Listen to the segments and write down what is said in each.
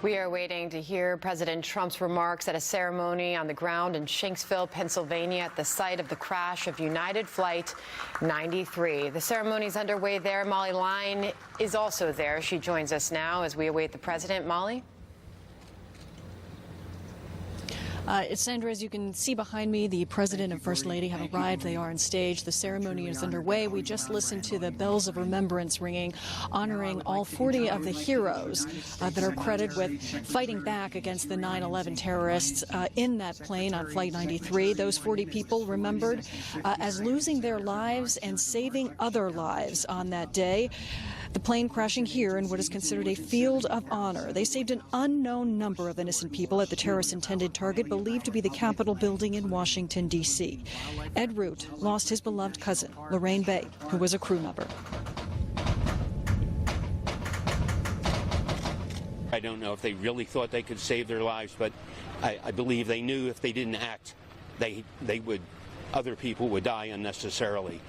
We are waiting to hear President Trump's remarks at a ceremony on the ground in Shanksville, Pennsylvania, at the site of the crash of United Flight 93. The ceremony is underway there. Molly Line is also there. She joins us now as we await the president. Molly? Sandra, as you can see behind me, the President and First Lady have arrived. They are on stage. The ceremony is underway. We just listened to the bells of remembrance ringing, honoring all 40 of the heroes that are credited with fighting back against the 9/11 terrorists in that plane on Flight 93. Those 40 people remembered as losing their lives and saving other lives on that day. The plane crashing here in what is considered a field of honor. They saved an unknown number of innocent people at the terrorist's intended target, believed to be the Capitol building in Washington, D.C. Ed Root lost his beloved cousin, Lorraine Bay, who was a crew member. I don't know if they really thought they could save their lives, but I believe they knew if they didn't act, other people would die unnecessarily.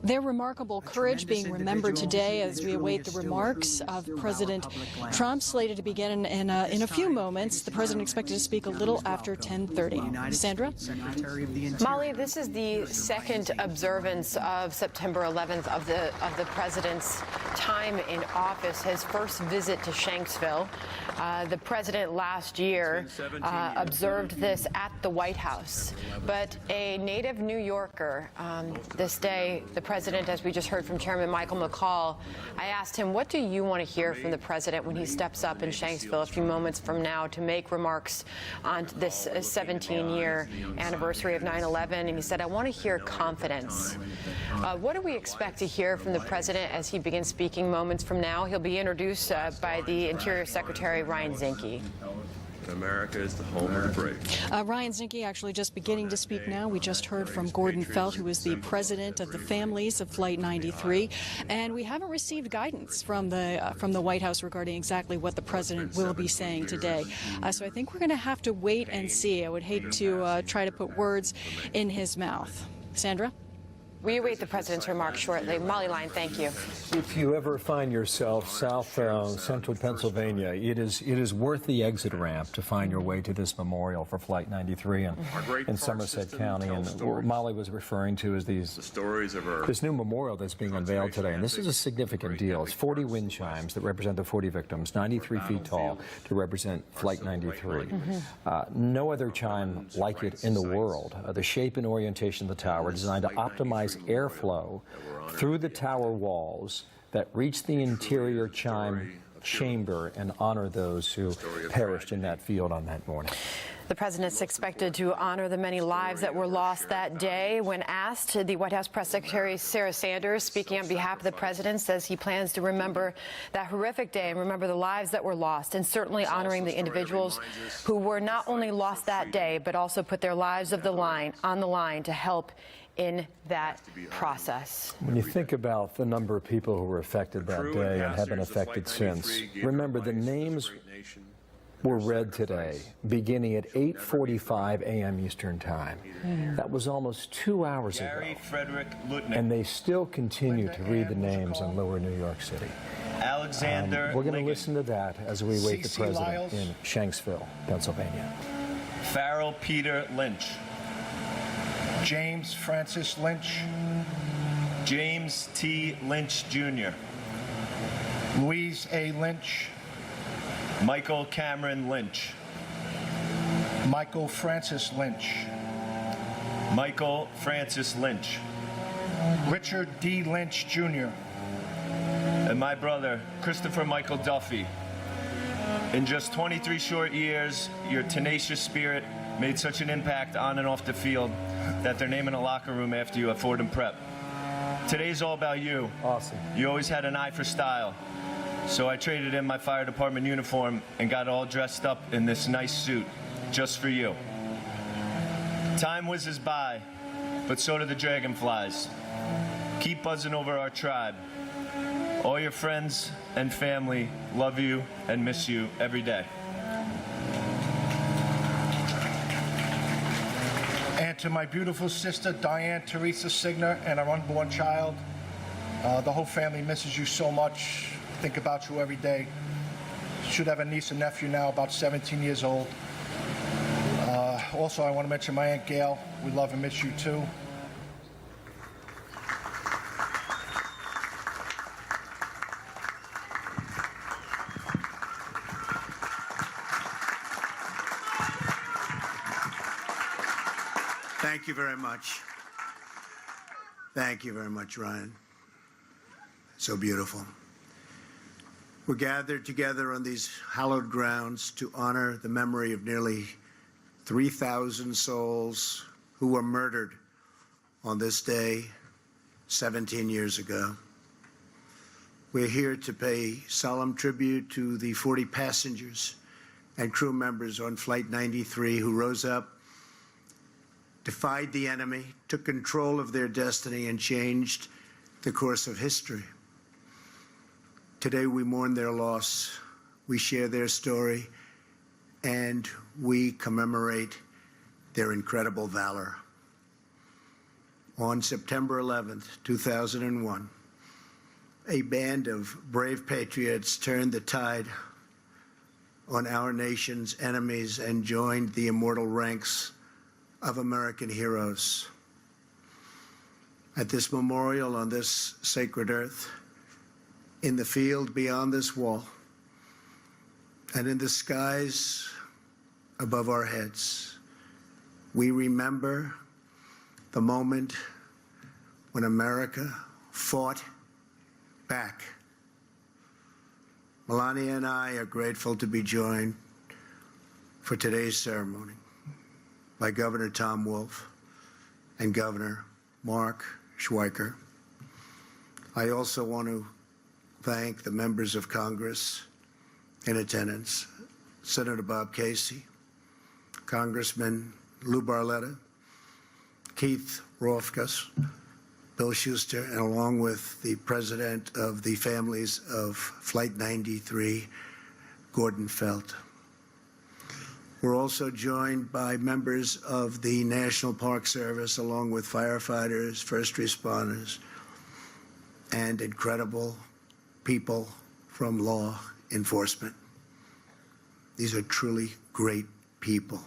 Their remarkable courage being remembered today as we await the remarks of President Trump, slated to begin in a few moments. The president expected to speak a little after 10:30. Sandra? Molly, this is the second observance of September 11th of the president's time in office, his first visit to Shanksville. The president last year observed this at the White House. But a native New Yorker, this day, the president, as we just heard from Chairman Michael McCaul, I asked him, what do you want to hear from the president when he steps up in Shanksville a few moments from now to make remarks on this 17-year anniversary of 9/11? And he said, I want to hear confidence. What do we expect to hear from the president as he begins speaking moments from now? He'll be introduced by the Interior Secretary Ryan Zinke. America is the home of the brave. Ryan Zinke actually just beginning to speak now. We just heard from Gordon Felt, who is the president of the families of Flight 93, and we haven't received guidance from the White House regarding exactly what the president will be saying today. So I think we're going to have to wait and see. I would hate to try to put words in his mouth. Sandra? We await the president's remarks shortly. Molly Line, thank you. If you ever find yourself south central Pennsylvania, it is worth the exit ramp to find your way to this memorial for Flight 93 in Somerset County. And what Molly was referring to is this new memorial that's being unveiled today. And this is a significant deal. It's 40 wind chimes that represent the 40 victims, 93 feet tall, to represent Flight 93. No other chime like it in the world. The shape and orientation of the tower designed to optimize airflow through the tower walls that reach the interior chime chamber and honor those who perished in that field on that morning. The president's expected to honor the many lives that were lost that day. When asked, the White House Press Secretary Sarah Sanders, speaking on behalf of the president, says he plans to remember that horrific day and remember the lives that were lost, and certainly honoring the individuals who were not only lost that day, but also put their lives on the line to help in that process. When you think about the number of people who were affected that day and have been affected since, remember the names were read today, beginning at 8:45 a.m. Eastern Time. That was almost 2 hours ago, and they still continue to read the names in lower New York City. Alexander We're going to listen to that as we wait the president in Shanksville, Pennsylvania. Farrell Peter Lynch. James Francis Lynch. James T. Lynch, Jr. Louise A. Lynch. Michael Cameron Lynch. Michael Francis Lynch. Michael Francis Lynch. Richard D. Lynch, Jr. And my brother, Christopher Michael Duffy. In just 23 short years, your tenacious spirit made such an impact on and off the field that they're naming a locker room after you at Fordham Prep. Today's all about you. Awesome. You always had an eye for style. So I traded in my fire department uniform and got all dressed up in this nice suit just for you. Time whizzes by, but so do the dragonflies. Keep buzzing over our tribe. All your friends and family love you and miss you every day. And to my beautiful sister, Diane Teresa Signer, and our unborn child, The whole family misses you so much. Think about you every day. Should have a niece and nephew now, about 17 years old. Also, I want to mention my Aunt Gail. We love and miss you too. Thank you very much. Thank you very much, Ryan. So beautiful. We're gathered together on these hallowed grounds to honor the memory of nearly 3,000 souls who were murdered on this day 17 years ago. We're here to pay solemn tribute to the 40 passengers and crew members on Flight 93 who rose up, defied the enemy, took control of their destiny, and changed the course of history. Today we mourn their loss, we share their story, and we commemorate their incredible valor. On September 11th, 2001, a band of brave patriots turned the tide on our nation's enemies and joined the immortal ranks of American heroes. At this memorial on this sacred earth, in the field beyond this wall, and in the skies above our heads, we remember the moment when America fought back. Melania and I are grateful to be joined for today's ceremony by Governor Tom Wolf and Governor Mark Schweiker. I also want to thank the members of Congress in attendance, Senator Bob Casey, Congressman Lou Barletta, Keith Rothfuss, Bill Schuster, and along with the president of the families of Flight 93, Gordon Felt. We're also joined by members of the National Park Service, along with firefighters, first responders, and incredible people from law enforcement. These are truly great people.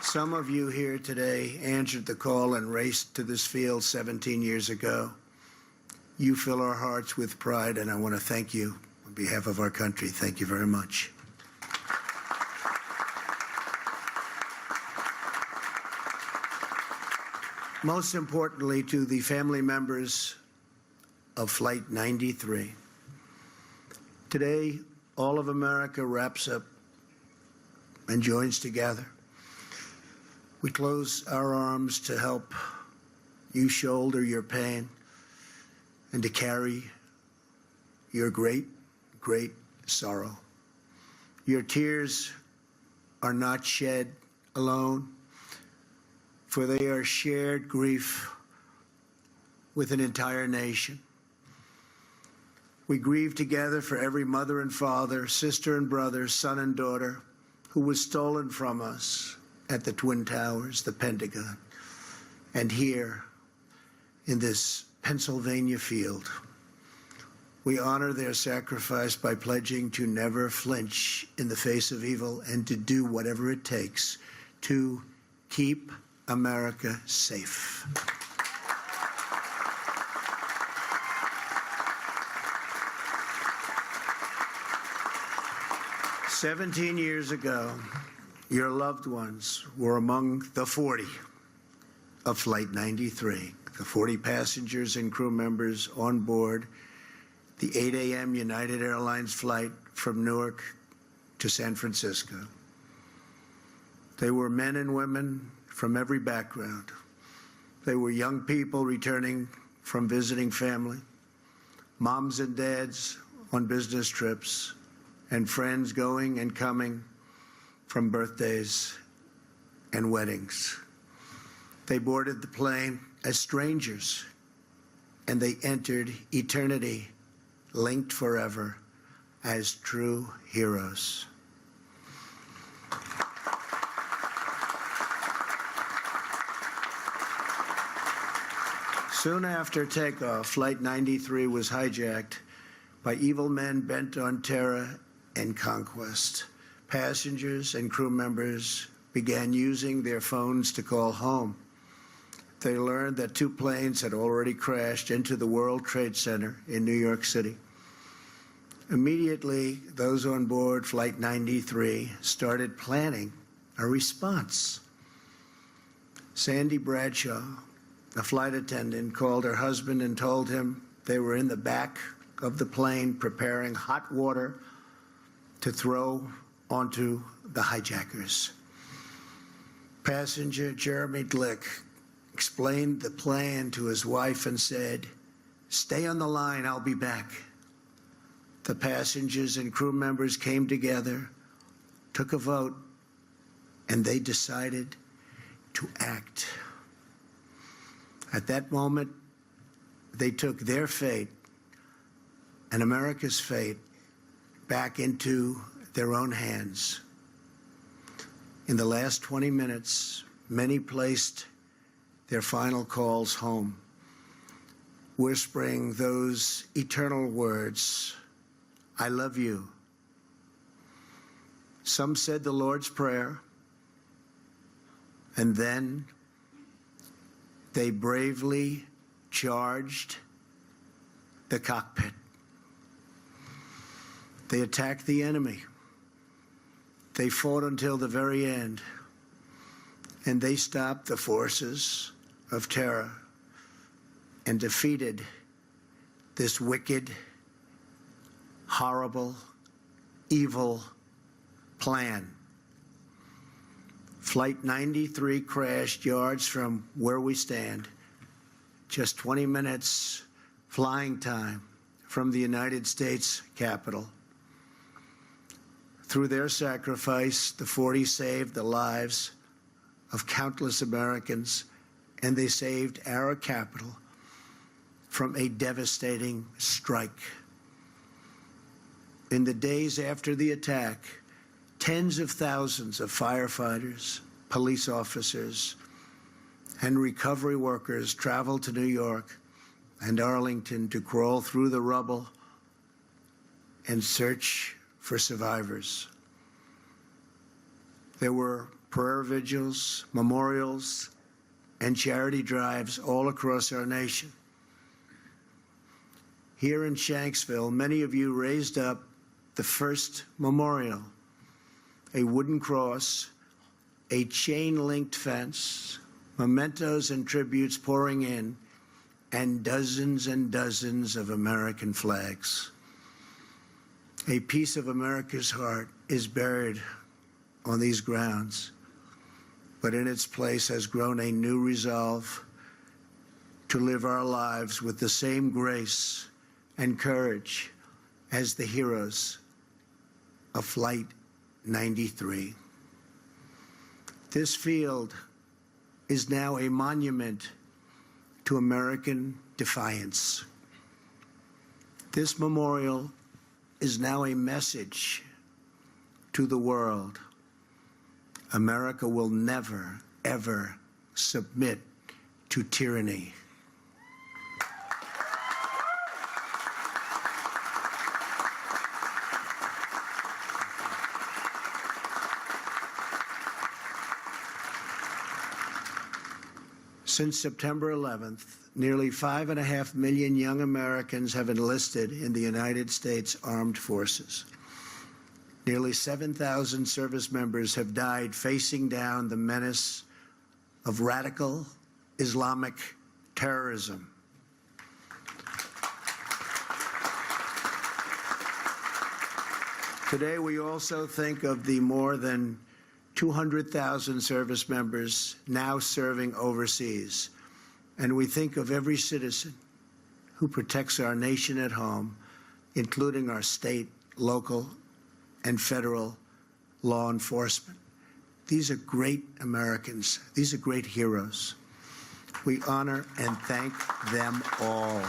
Some of you here today answered the call and raced to this field 17 years ago. You fill our hearts with pride, and I want to thank you on behalf of our country. Thank you very much. Most importantly, to the family members of Flight 93. Today, all of America wraps up and joins together. We close our arms to help you shoulder your pain and to carry your great, great sorrow. Your tears are not shed alone, for they are shared grief with an entire nation. We grieve together for every mother and father, sister and brother, son and daughter who was stolen from us at the Twin Towers, the Pentagon, and here in this Pennsylvania field. We honor their sacrifice by pledging to never flinch in the face of evil and to do whatever it takes to keep America safe. "17 years ago, your loved ones were among the 40 of Flight 93, the 40 passengers and crew members on board the 8 a.m. United Airlines flight from Newark to San Francisco. They were men and women from every background. They were young people returning from visiting family, moms and dads on business trips, and friends going and coming from birthdays and weddings. They boarded the plane as strangers, and they entered eternity, linked forever as true heroes. Soon after takeoff, Flight 93 was hijacked by evil men bent on terror and conquest. Passengers and crew members began using their phones to call home. They learned that 2 planes had already crashed into the World Trade Center in New York City. Immediately, those on board Flight 93 started planning a response. Sandy Bradshaw, a flight attendant, called her husband and told him they were in the back of the plane preparing hot water to throw onto the hijackers. Passenger Jeremy Glick explained the plan to his wife and said, "Stay on the line, I'll be back." The passengers and crew members came together, took a vote, and they decided to act. At that moment, they took their fate and America's fate back into their own hands. In the last 20 minutes, many placed their final calls home, whispering those eternal words, "I love you." Some said the Lord's Prayer, and then they bravely charged the cockpit. They attacked the enemy. They fought until the very end, and they stopped the forces of terror and defeated this wicked, horrible, evil plan. Flight 93 crashed yards from where we stand, just 20 minutes flying time from the United States Capitol. Through their sacrifice, the 40 saved the lives of countless Americans, and they saved our capital from a devastating strike. In the days after the attack, tens of thousands of firefighters, police officers, and recovery workers traveled to New York and Arlington to crawl through the rubble and search for survivors. There were prayer vigils, memorials, and charity drives all across our nation. Here in Shanksville, many of you raised up the first memorial, a wooden cross, a chain-linked fence, mementos and tributes pouring in, and dozens of American flags. A piece of America's heart is buried on these grounds, but in its place has grown a new resolve to live our lives with the same grace and courage as the heroes of Flight 93. This field is now a monument to American defiance. This memorial is now a message to the world. America will never, ever submit to tyranny. Since September 11th, nearly 5.5 million young Americans have enlisted in the United States Armed Forces. Nearly 7,000 service members have died facing down the menace of radical Islamic terrorism. Today, we also think of the more than 200,000 service members now serving overseas. And we think of every citizen who protects our nation at home, including our state, local, and federal law enforcement. These are great Americans. These are great heroes. We honor and thank them all.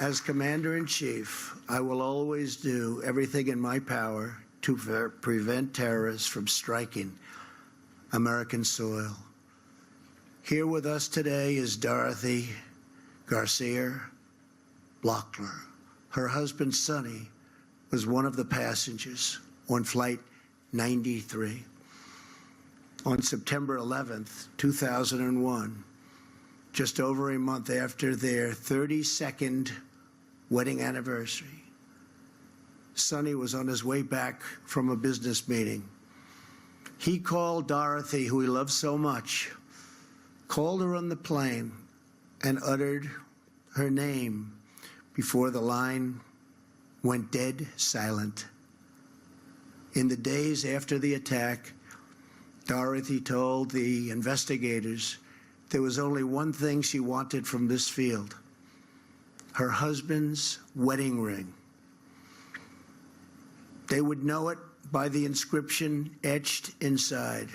As Commander-in-Chief, I will always do everything in my power to prevent terrorists from striking American soil. Here with us today is Dorothy Garcia Blockler. Her husband, Sonny, was one of the passengers on Flight 93. On September 11th, 2001, just over a month after their 32nd wedding anniversary, Sonny was on his way back from a business meeting. He called Dorothy, who he loved so much, called her on the plane and uttered her name before the line went dead silent. In the days after the attack, Dorothy told the investigators there was only one thing she wanted from this field: her husband's wedding ring. They would know it by the inscription etched inside.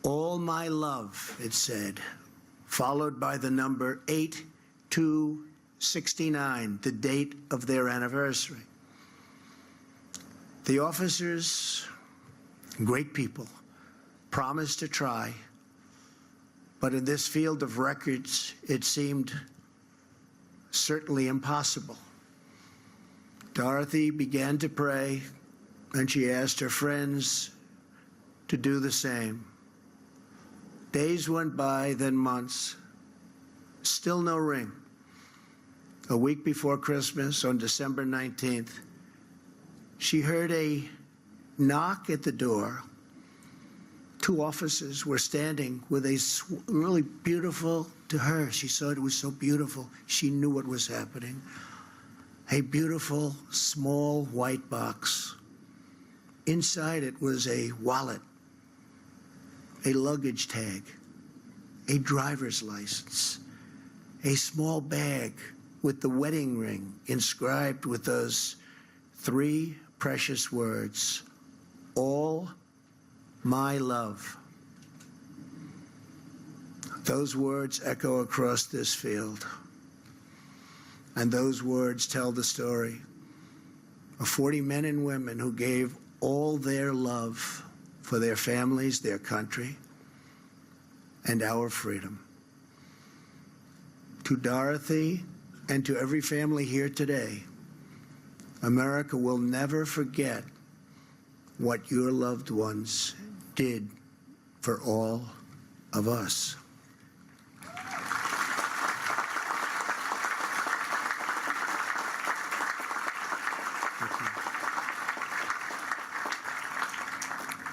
"All my love," it said, followed by the number 8269, the date of their anniversary. The officers, great people, promised to try, but in this field of records, it seemed certainly impossible. Dorothy began to pray, and she asked her friends to do the same. Days went by, then months. Still no ring. A week before Christmas, on December 19th, she heard a knock at the door. Two officers were standing with a really beautiful, to her, she saw it was so beautiful, she knew what was happening. A beautiful, small, white box. Inside it was a wallet, a luggage tag, a driver's license, a small bag with the wedding ring inscribed with those three precious words: "All my love." Those words echo across this field, and those words tell the story of 40 men and women who gave all their love for their families, their country, and our freedom. To Dorothy and to every family here today, America will never forget what your loved ones did for all of us.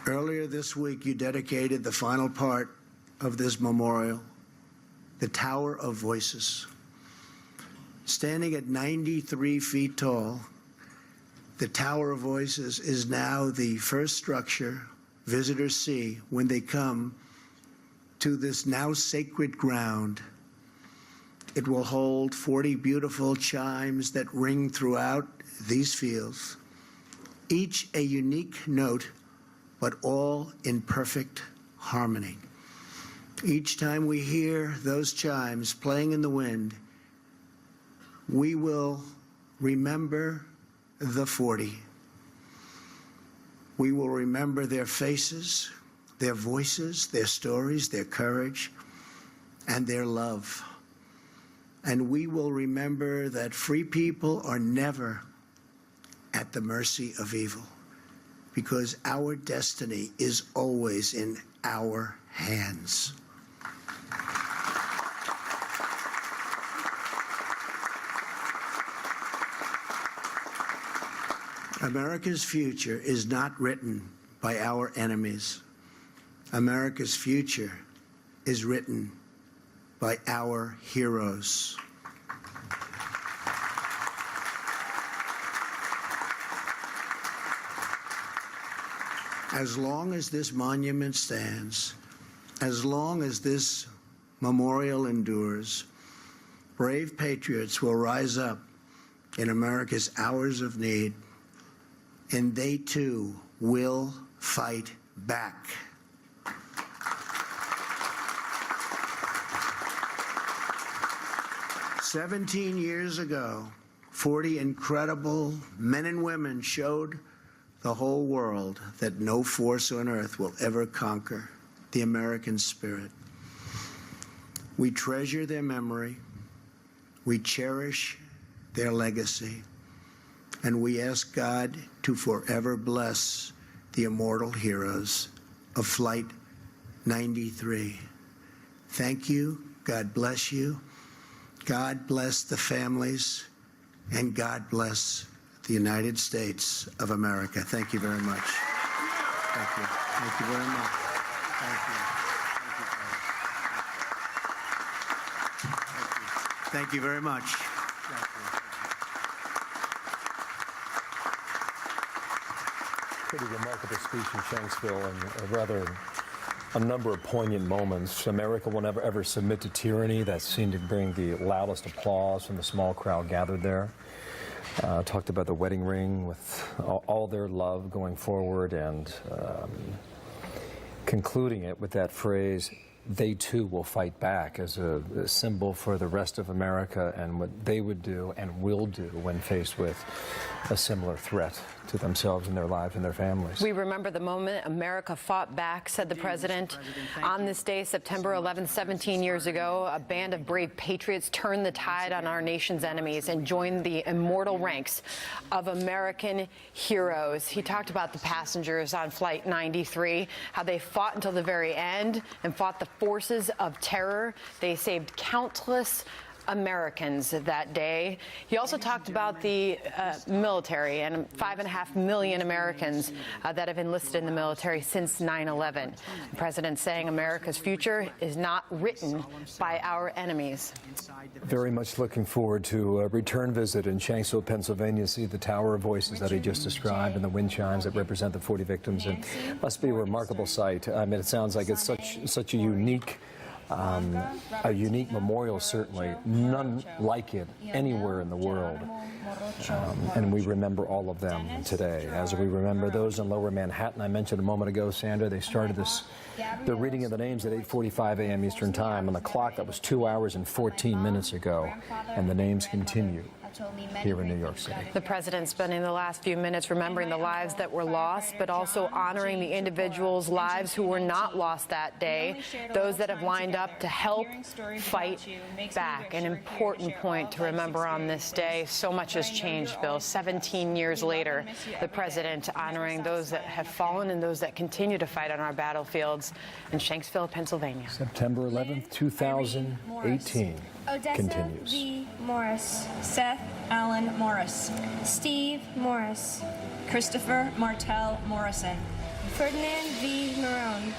Earlier this week, you dedicated the final part of this memorial, the Tower of Voices. Standing at 93 feet tall, the Tower of Voices is now the first structure visitors see when they come to this now sacred ground. It will hold 40 beautiful chimes that ring throughout these fields, each a unique note, but all in perfect harmony. Each time we hear those chimes playing in the wind, we will remember the 40. We will remember their faces, their voices, their stories, their courage, and their love. And we will remember that free people are never at the mercy of evil, because our destiny is always in our hands. America's future is not written by our enemies. America's future is written by our heroes. As long as this monument stands, as long as this memorial endures, brave patriots will rise up in America's hours of need, and they too will fight back. "17 years ago, 40 incredible men and women showed the whole world that no force on earth will ever conquer the American spirit. We treasure their memory, we cherish their legacy, and we ask God to forever bless the immortal heroes of Flight 93. Thank you. God bless you. God bless the families, and God bless the United States of America. Thank you very much. Thank you. Thank you very much. Thank you. Thank you very much. Thank you. Pretty remarkable speech in Shanksville, and a number of poignant moments. America will never ever submit to tyranny. That seemed to bring the loudest applause from the small crowd gathered there. Talked about the wedding ring with all their love going forward, and concluding it with that phrase, "They too will fight back," as a symbol for the rest of America and what they would do and will do when faced with a similar threat to themselves and their lives and their families. We remember the moment America fought back, said the president. On this day, September 11th, 17 years ago, a band of brave patriots turned the tide on our nation's enemies and joined the immortal ranks of American heroes. He talked about the passengers on Flight 93, how they fought until the very end and fought the forces of terror. They saved countless Americans that day. He also talked about the military and 5.5 million Americans that have enlisted in the military since 9/11. The president saying America's future is not written by our enemies. Very much looking forward to a return visit in Shanksville, Pennsylvania, see the Tower of Voices that he just described and the wind chimes that represent the 40 victims. It must be a remarkable sight. I mean, it sounds like it's such a unique memorial, certainly. None like it anywhere in the world. And we remember all of them today. As we remember those in Lower Manhattan, I mentioned a moment ago, Sandra, they started the reading of the names at 8:45 a.m. Eastern Time. On the clock, that was 2 hours and 14 minutes ago. And the names continue here in New York City. The president spending the last few minutes remembering the lives that were lost, but also honoring the individuals' lives who were not lost that day, those that have lined up to help fight back. An important point to remember on this day. So much has changed, Bill. 17 years later, the president honoring those that have fallen and those that continue to fight on our battlefields in Shanksville, Pennsylvania. September 11th, 2018 Odessa continues. V. Morris. Seth Allen Morris. Steve Morris. Christopher Martell Morrison. Ferdinand V. Marone.